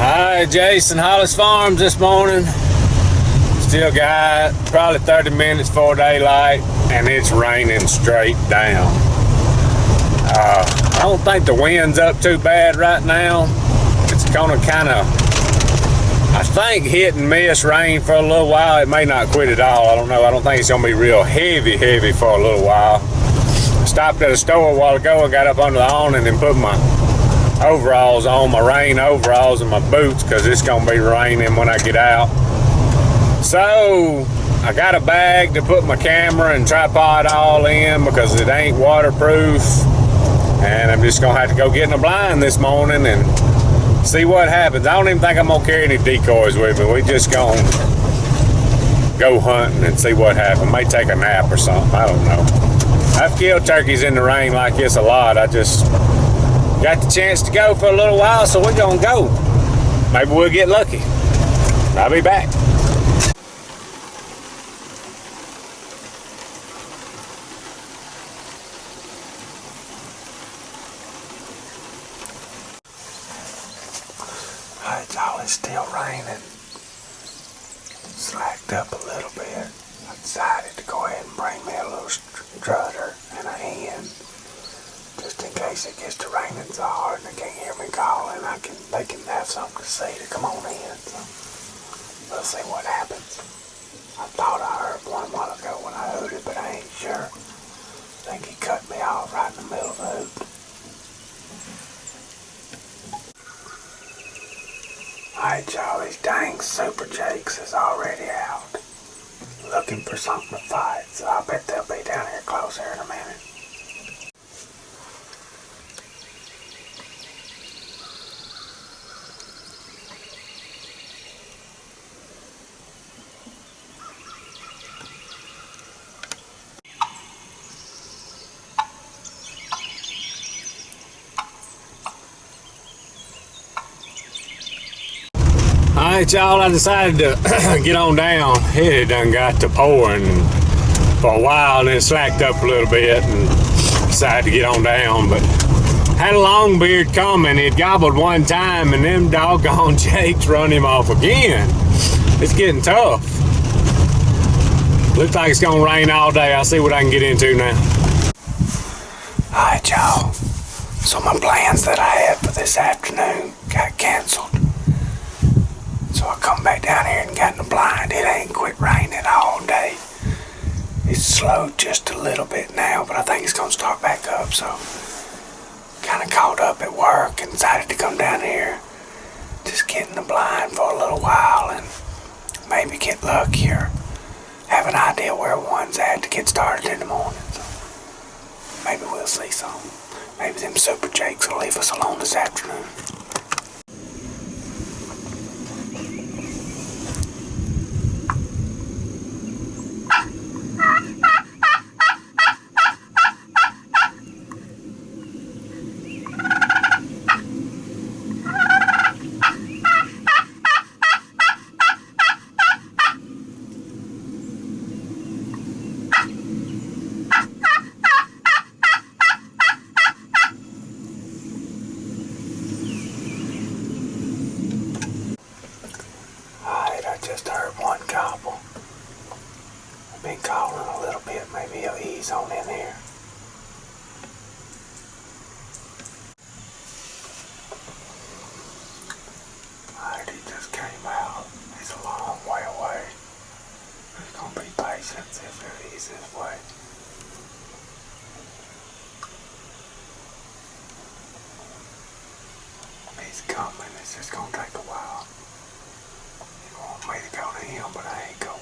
Alright, Jason, Hollis Farms this morning. Still got probably 30 minutes before daylight, and it's raining straight down. I don't think the wind's up too bad right now. It's gonna I think hit and miss rain for a little while. It may not quit at all. I don't know. I don't think it's gonna be real heavy for a little while. I stopped at a store a while ago and got up under the awning and put my overalls on, my rain overalls and my boots, because it's gonna be raining when I get out. So I got a bag to put my camera and tripod all in because it ain't waterproof, and I'm just gonna have to go get in the blind this morning and see what happens. I don't even think I'm gonna carry any decoys with me. We just gonna go hunting and see what happens. May take a nap or something, I don't know. I've killed turkeys in the rain like this a lot. I just got the chance to go for a little while, so we're gonna go. Maybe we'll get lucky. I'll be back. It's always still raining. Slacked up a little bit. I decided to go ahead and bring me a little strutter and a hen, just in case it gets to raining so hard and they can't hear me calling. They can have something to say to come on in. So we'll see what happens. I thought I heard one a while ago when I hooted, but I ain't sure. I think he cut me off right in the middle of the hoot. Alright, y'all, these dang super jakes is already out, looking for something to fight, so I bet they'll be down here close here in a minute. Alright, y'all, I decided to get on down. It done got to pouring for a while, and then slacked up a little bit and decided to get on down. But had a long beard coming. It gobbled one time, and them doggone jakes run him off again. It's getting tough. Looks like it's gonna rain all day. I'll see what I can get into now. Alright, y'all. So my plans that I had for this afternoon got canceled. So I come back down here and got in the blind. It ain't quit raining all day. It's slowed just a little bit now, but I think it's gonna start back up. So kind of caught up at work and decided to come down here, just get in the blind for a little while and maybe get lucky or have an idea where one's at to get started in the morning. So maybe we'll see something. Maybe them super jakes will leave us alone this afternoon. Just heard one gobble. I've been calling a little bit. Maybe he'll ease on in here. Alright, he just came out. He's a long way away. He's gonna be patient if he'll ease his way. He's coming. It's just gonna take a while. Me to go to him, but I ain't going.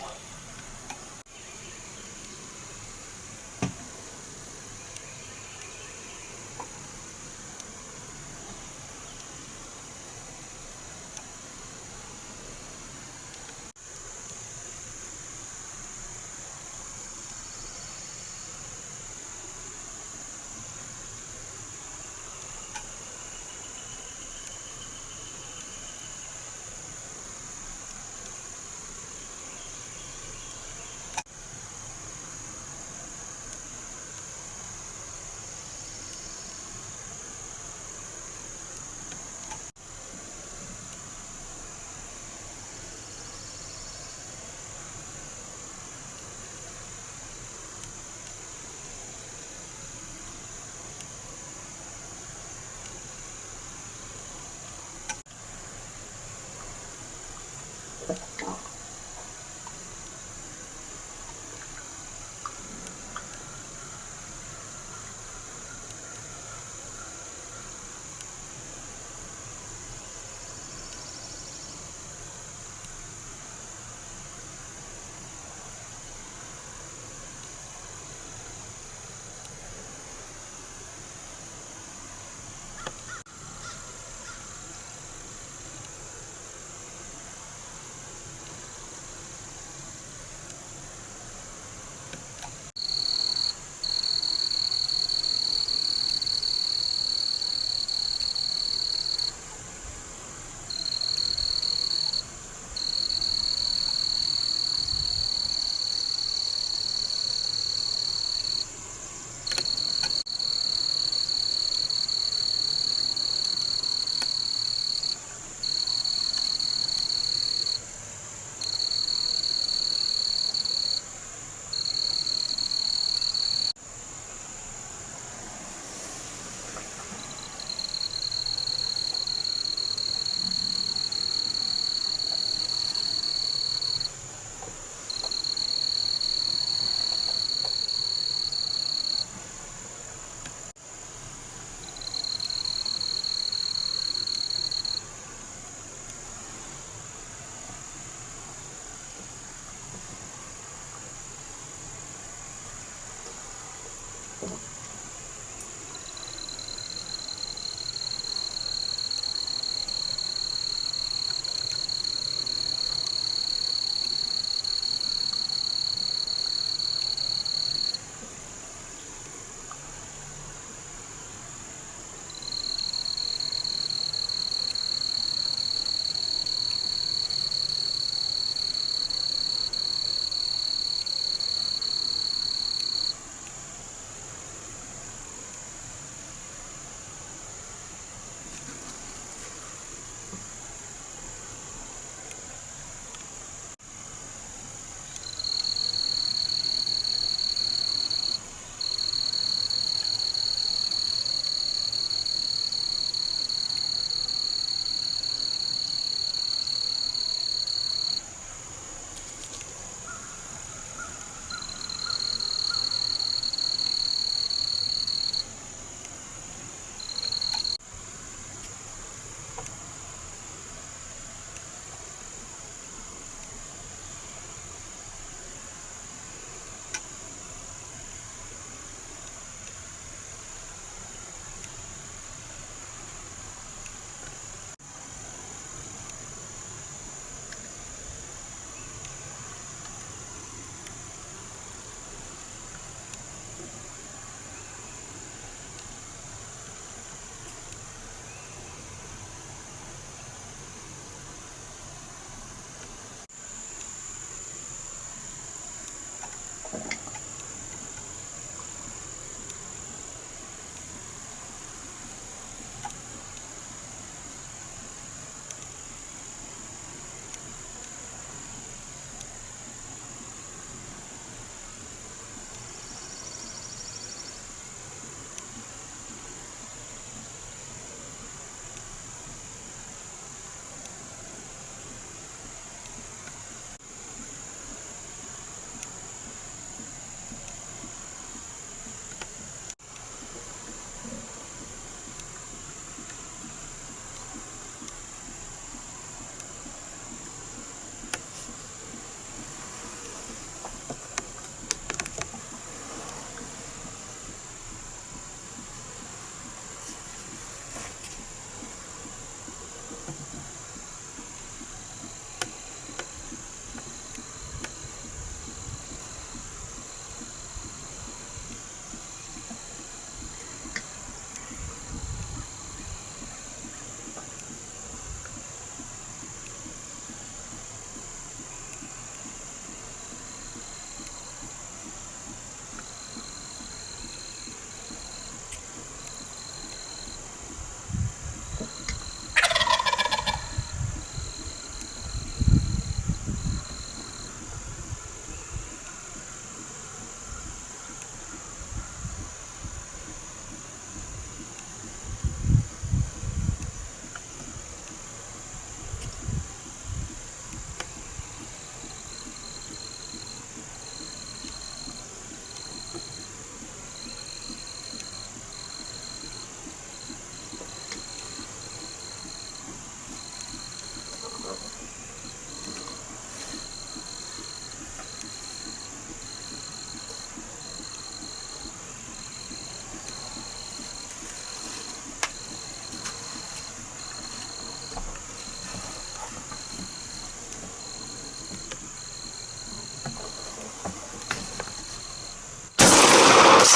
Oh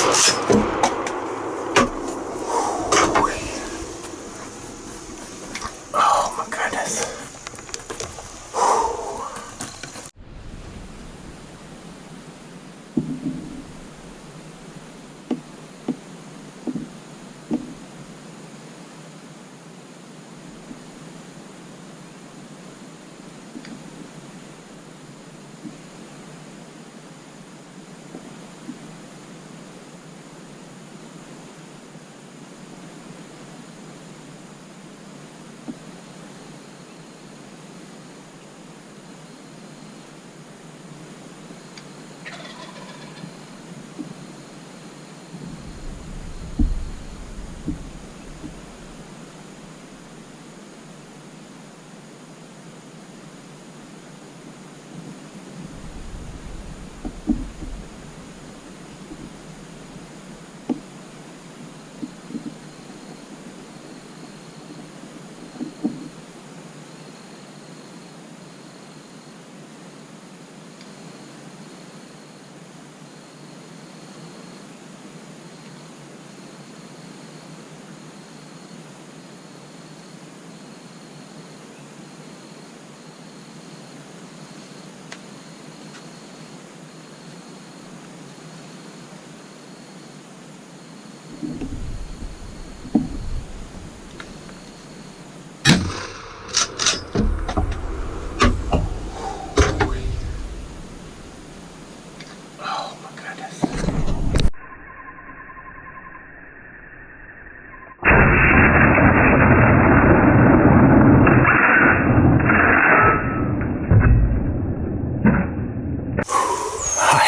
my goodness.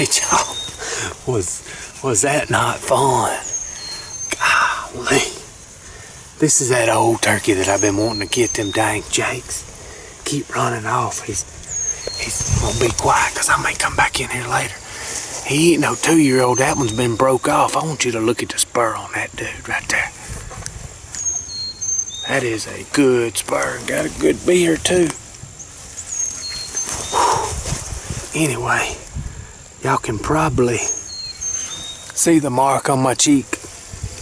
Y'all, was that not fun? Golly. This is that old turkey that I've been wanting to get them dang jakes. Keep running off. He's gonna be quiet because I may come back in here later. He ain't no 2-year-old. That one's been broke off. I want you to look at the spur on that dude right there. That is a good spur. Got a good beard too. Whew. Anyway, y'all can probably see the mark on my cheek.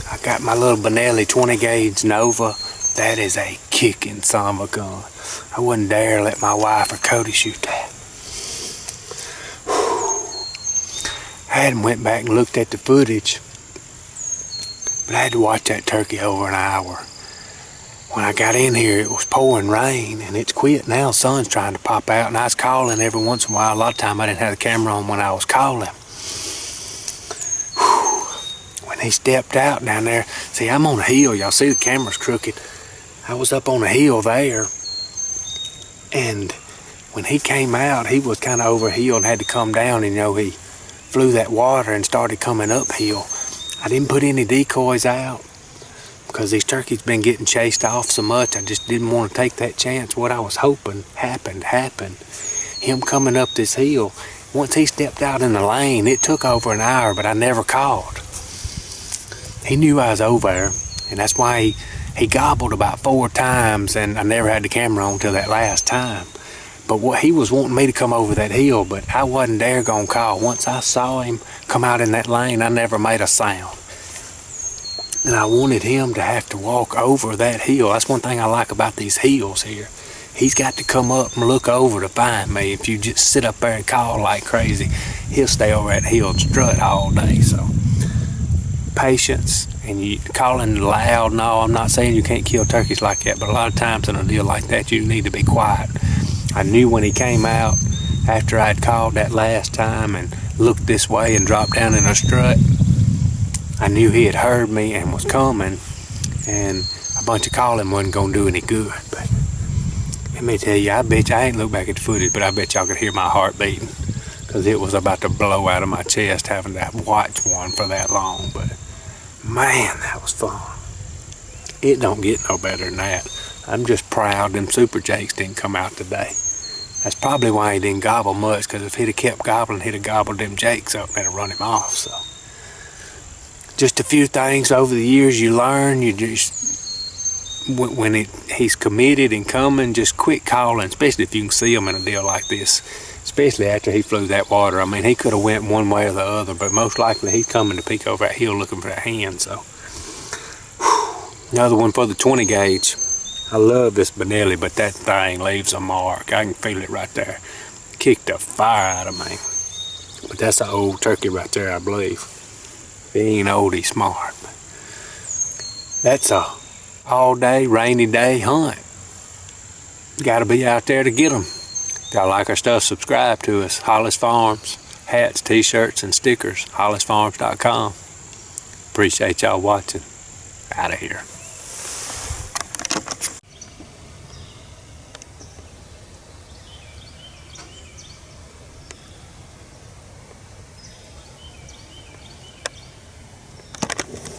I got my little Benelli 20 gauge Nova. That is a kicking son of a gun. I wouldn't dare let my wife or Cody shoot that. Whew. I hadn't went back and looked at the footage, but I had to watch that turkey over an hour. When I got in here, it was pouring rain, and it's quit now. Sun's trying to pop out, and I was calling every once in a while. A lot of time I didn't have the camera on when I was calling. Whew. When he stepped out down there, see, I'm on a hill. Y'all see the camera's crooked. I was up on a hill there, and when he came out, he was kind of overhill and had to come down, and, you know, he flew that water and started coming uphill. I didn't put any decoys out, because these turkeys been getting chased off so much. I just didn't want to take that chance. What I was hoping happened. Him coming up this hill, once he stepped out in the lane, it took over an hour, but I never called. He knew I was over there, and that's why he gobbled about 4 times, and I never had the camera on till that last time. But what he was wanting me to come over that hill, but I wasn't there gonna call. Once I saw him come out in that lane, I never made a sound. And I wanted him to have to walk over that hill. That's one thing I like about these hills here. He's got to come up and look over to find me. If you just sit up there and call like crazy, he'll stay over that hill and strut all day. So patience, and you calling loud. No, I'm not saying you can't kill turkeys like that, but a lot of times in a deal like that, you need to be quiet. I knew when he came out after I'd called that last time and looked this way and dropped down in a strut, I knew he had heard me and was coming, and a bunch of calling wasn't gonna do any good. But let me tell you, I bet you, I ain't looked back at the footage, but I bet y'all could hear my heart beating, because it was about to blow out of my chest having to watch one for that long. But man, that was fun. It don't get no better than that. I'm just proud them super jakes didn't come out today. That's probably why he didn't gobble much, because if he'd have kept gobbling, he'd have gobbled them jakes up and it'd run him off. So just a few things over the years you learn. You just when he's committed and coming, just quit calling, especially if you can see him in a deal like this, especially after he flew that water. I mean, he could have went one way or the other, but most likely he's coming to peek over that hill looking for that hen. So another one for the 20 gauge. I love this Benelli, but that thing leaves a mark. I can feel it right there. Kicked the fire out of me. But that's an old turkey right there, I believe. If he ain't old, he's smart. That's a all-day, rainy day hunt. Gotta be out there to get them. If y'all like our stuff, subscribe to us. Hollis Farms, hats, t-shirts, and stickers. HollisFarms.com. Appreciate y'all watching. Out of here.